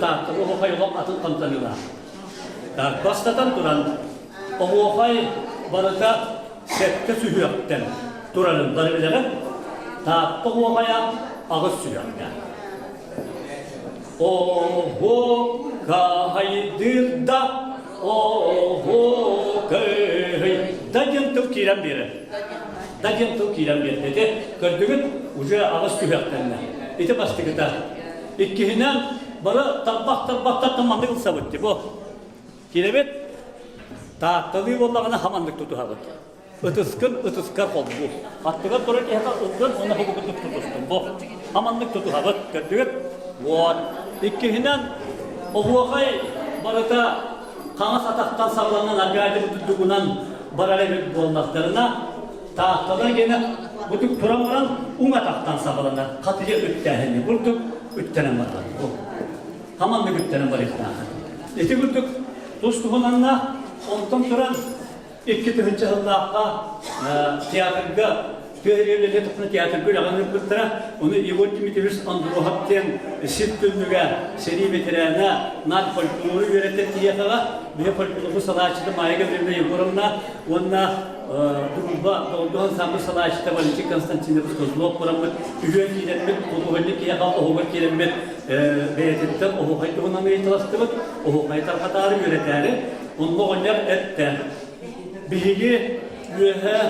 Tahtı oğukay olan atıl kamtanıla. Bastatan duran oğukay barıta sette sühüyakten duranın darbeleri tahtı oğukaya ağız sühüyakten. Oğu kaydır da oğu kaydır da kirem biri. Dacım kirem biri dedi. Gördüğün ucu ağız sühüyakten. İti bastı gıda. İkihinen bara tabbakta tamanlık ılsa bitti bu. Kirebet tahtlığı bollağına hamanlık tutu habit. Itıskar oldu bu. Attığa duran ehka ıtkın ona hukukutluk tutuştum bu. Hamanlık tutu habit. Gördüğün bu. İkkihinen oğuakay barata kanas ataktan sağlanan argaydı tutuğunan baralebet bollaklarına tahtalar gene butuk turan ataktan sağlanan katıcı üttehini bulduk. Üttenen var bu. Haman bir üttenen var iftihanı. Eti bulduk. Dostluğunanla ondan turan iki tühünce Allah'a tiyatrga tüherevlerle tıpını tiyatrga lağanır kırtıra onu Igor Dimitrievich Androhav'ten Sirtünlüge seri veterana nar folkloru yönetten tiyatraga bir folkloru salaçıda maya gönderinde Igor'umla onunla durumda doğduğun samur salaçıda Valentin Konstantinovich Kozlov kuramı üyen kirenmet kuluğunluk yakal oğuğur kirenmet beyetetten oğuğaydı ona meytalaştırıp oğuğaytar katarı yöneteri onunla onlar etti. Bilgi üyehe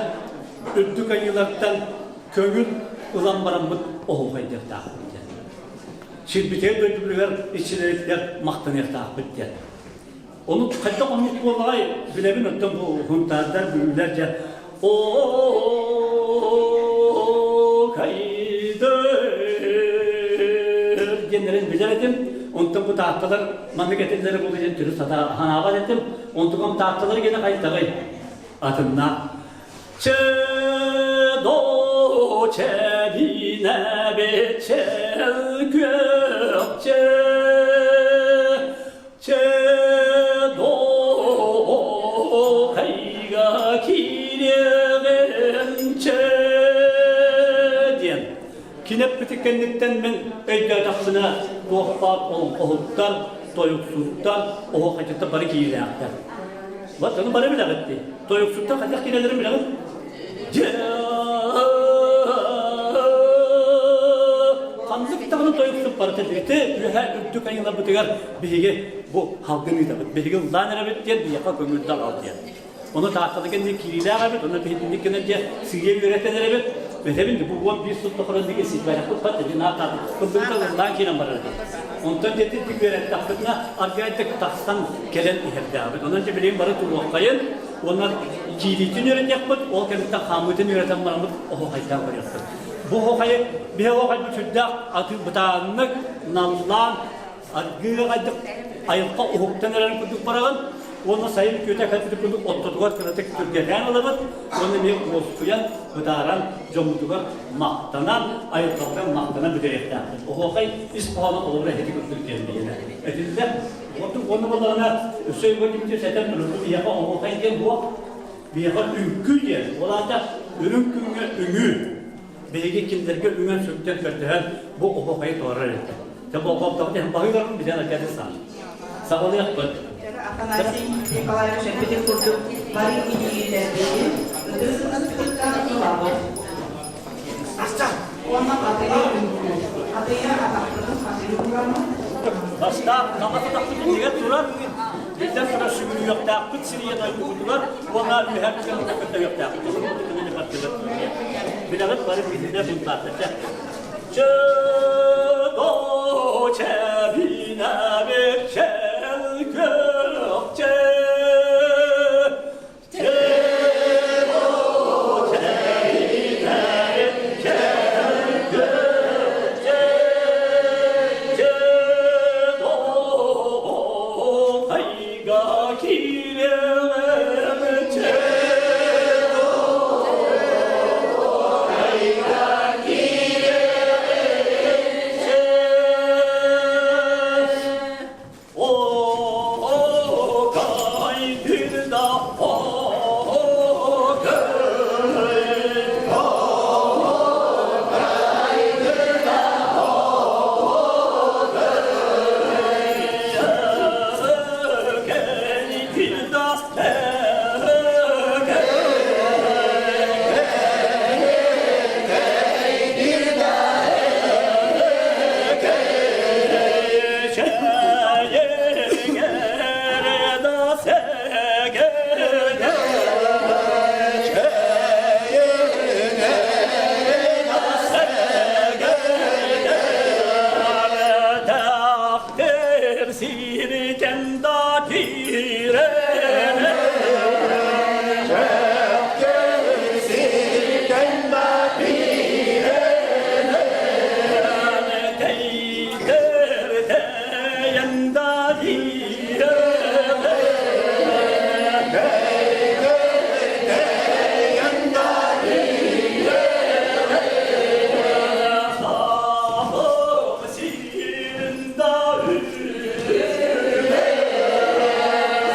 öddük ayılardan köngül ulan baramık oğuğaydır dağıttı. Şirbiteye döndürüler, içilerikler mahtanır dağıttı. Onu kaçta onluk kolay bilebin ötten bu huntarlar büyülerce oğuğaydır genlerin bilir edim. Ondan bu tahtalar memleketlileri bu gecen türü sata hanavat ettim. Ondan tahtaları gene kayıtlayın. Adımla Çedo çebine beçel gökçe Çedo kayga kirevençe diyen kinep bitikkenlikten ben ecdadakına doğpak oğuktan, doyuksuzdan oğuk hacıtta barı kiyile aktar. Vatanı barı bile gitti. Doyuksuzdan kaçak kirelerim bile gitti. Kanlık tağını doyuksuz barı tedirti. Ühe üddük ayınla bitigar. Bihige bu halkını da bihige uzanır evet diye bir yaka kömürden al diye. Onu tahtada kendi kiriyle evet, onu bihitinlik kendince sigiye üretenler evet. Ve tabii ki bu bir sulta kurandaki sitbayraklık patlıcı nağıtadı. Kıbrıkta lan kinem barardı. Ondan dedik veren tahtına argaydık tahttan gelen iherde abi. Ondan önce bileyim barı turu okayın. Onlar kilitin öğren yapmak, o kendikten hamudin öğreten varımız o hokaydan var yaptı. Bu hokayı, bir hokay bu türde atı bıtağınlık, nallan, argıyla ayıkta uhuktan öğren kurduk barağın. Onu sayın köte katılıp kurduk, otoduvar kıratık Türkiye'den alamaz. Onu bir olsuyan, bıdağıran, comudugar, mahtanan, ayıktadan mahtanan bir direkten. O hokay, İspanyol olur, hedi götürük geldiğine. Edildiler, onu bunlarına söylemek setem dururdu, bir yaka o hokay diye bu, bir yaka ünkü diye. Olacak, ürünküne üngü. Belki kimlerge üngün sökten verdiler, bu o hokayı doğrar etti. Tabi o hokayı bakıyorum, bir tane geldi sana. Sağlayak bak. Akan nasi kalau yang seperti produk mari ini dari terus kita melawat. Asal, warna katanya apa terus masih kurang. Basta nama kita juga turun. Kita sudah sungguh yok takut sini yang aku turun. Warna lihat kita yok takut. Ini dapat kita. Bilangan baru kita buntat saja. Cedo cebina becel gökçe Cedo cebina becel gökçe Cedo kayga kirevençe Cedo kayga kirevençe sirken da girene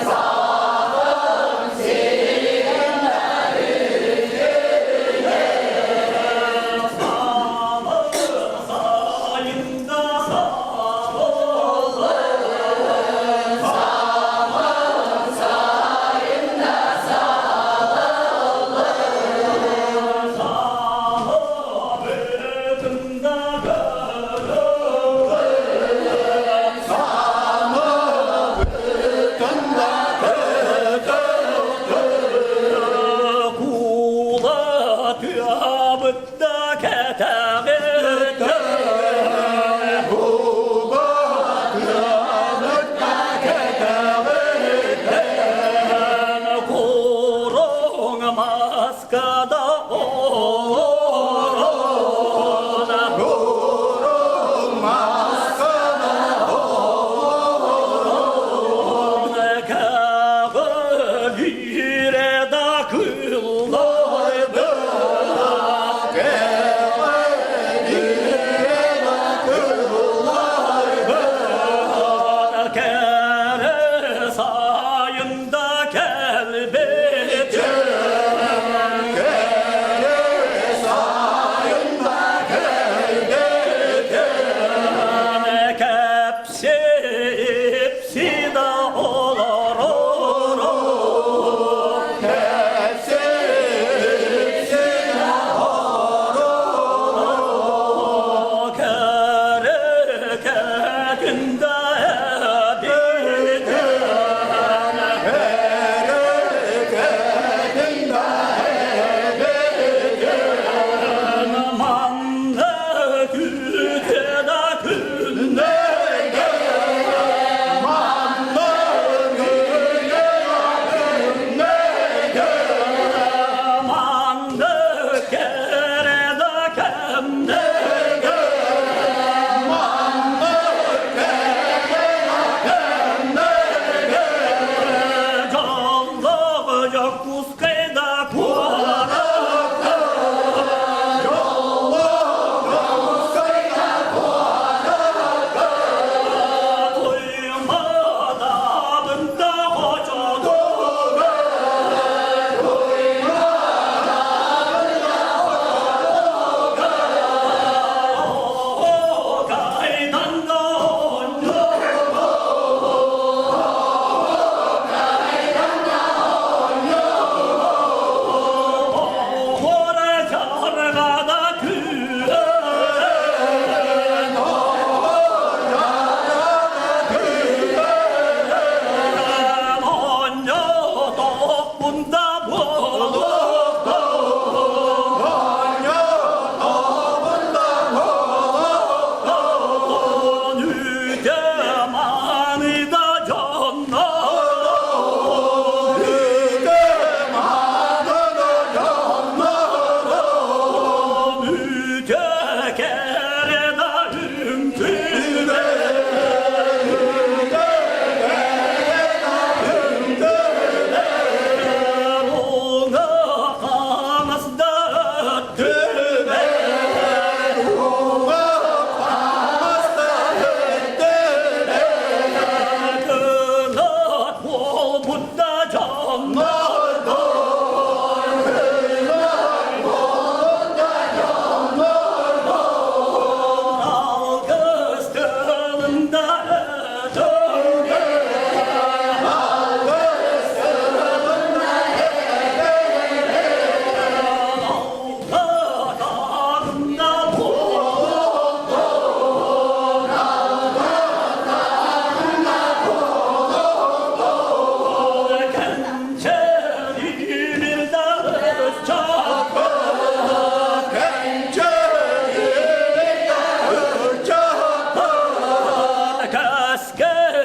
Sağ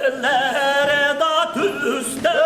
kesselere da tüsten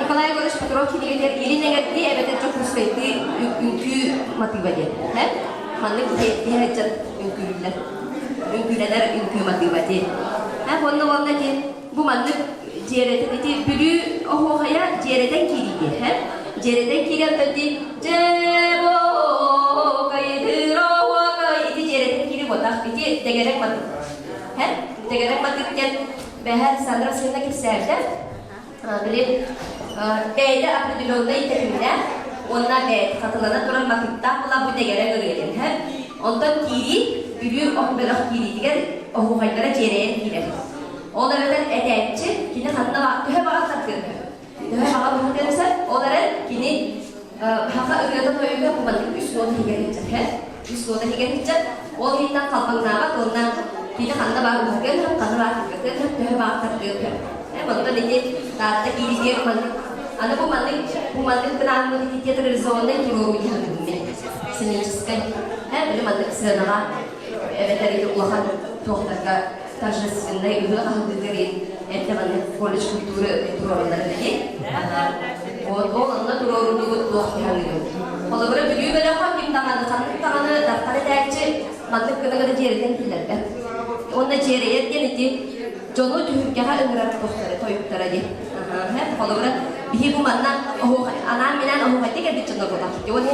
Николай Егорович Петров килигер иринегерди эбете çok ruskaydı ünkü motivade. He? Manlık diyecek ünküler. Ünküler ünkü motivade. Ha bunun ki bu manlık ciğerete dedi bülü ohoya ciğereten kiligi. He? Ciğereten kiligen dedi cebo kaydıro kaydı ciğereten kili botak dedi degerek matı. He? Degerek matı diye behar sandra sınırda kimserde Bilip, beyde apredilonda itekimde, onlar beyde katılana duran vakitte bula bu degere görüyorlar. Ondan kiri, bülü okbelak kiri diğer okukaylara cereyen kiri. Onlardan edepçi, kini kanına bak, tühe bağa takdir. Tühe bağa bakırsa, onların kini haka üreten toyunca bu mantık üst notu higerecek. Üst notu higerecek, o hinden kalkınına bak, ondan kini kanına bağa bakır, kanına bağa takdir, tühe bağa takdir. Betul ini tata kiri dia mandik. Anda bu mandik kenal mandik dia terzone kiro yang ini. Seninciskan, böyle mandik sırada evet Allah'ın tohtarga taşısında yüzü ahmetlerin ette mandik kolej kültürü programları dedi. O anda dururdu tohtar gitu. Kalau böyle büyük böyle hakim tanganı daftar edecek mandik kadar ceriden kilerde. Onda ceriyet yani Jono tuhukya hal engerat tohtare toyuktara je. Kalau berat bihi bu mana anak minan hati kan dicontoh kota. Jadi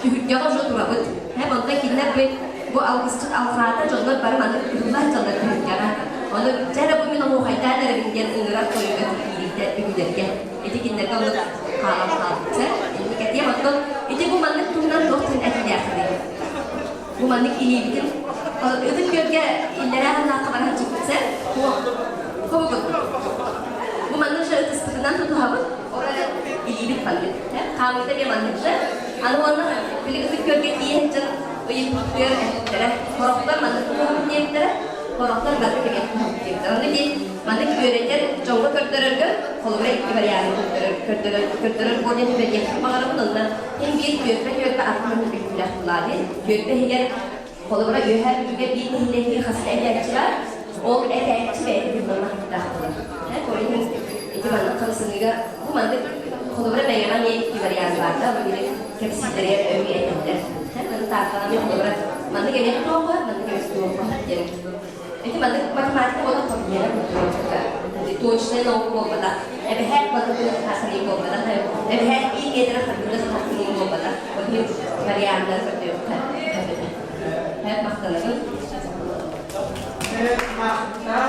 tuhukya kan sudah turabut. Bangsa kita bu alkisut alkrata jono baru mana tuhuklah contoh tuhukya kan. Kalau cara bu minum hati ada ringan engerat toyuktara kiri dan ibunya. Itu kita kalau kalam. Ini katanya betul. Itu bu mana tunan dokter akhirnya. Bu mana ini bikin. Kalau itu juga indera nak kabar cukup sen, kau bu manusia itu sebenarnya tuh apa? Orang ini panggil, kami itu dia manusia. Anu orang pilih itu juga dia jen, ini biar korokter manusia punya itu, korokter gak punya itu. Nanti mana biarnya coba kerja, kalau mereka ibarat kerja punya sebagian, makanya pun nona, ini biar apa menjadi lagi, biar hiar Kalau orang yuhar juga bihi khas edekçiler, o edekçi ve edilmemek dahil. Kalau ini itu mana kalau sendiri, bu mantık Kodobra meyanan ye iki variant var da. Böyle kapsileri öyle eder. Nanti taraftan bir kodobra. Manda geliyor tuh apa? Manda geliyor tuh apa? Jadi, itu manda matematika bodoh pembiayaan betul. Jadi точно науку бода. Эбе хет бода хасани бода. Эбе хет и гедра хадуда хасани бода. Вот не вариант да betul. Хет махталага. Mata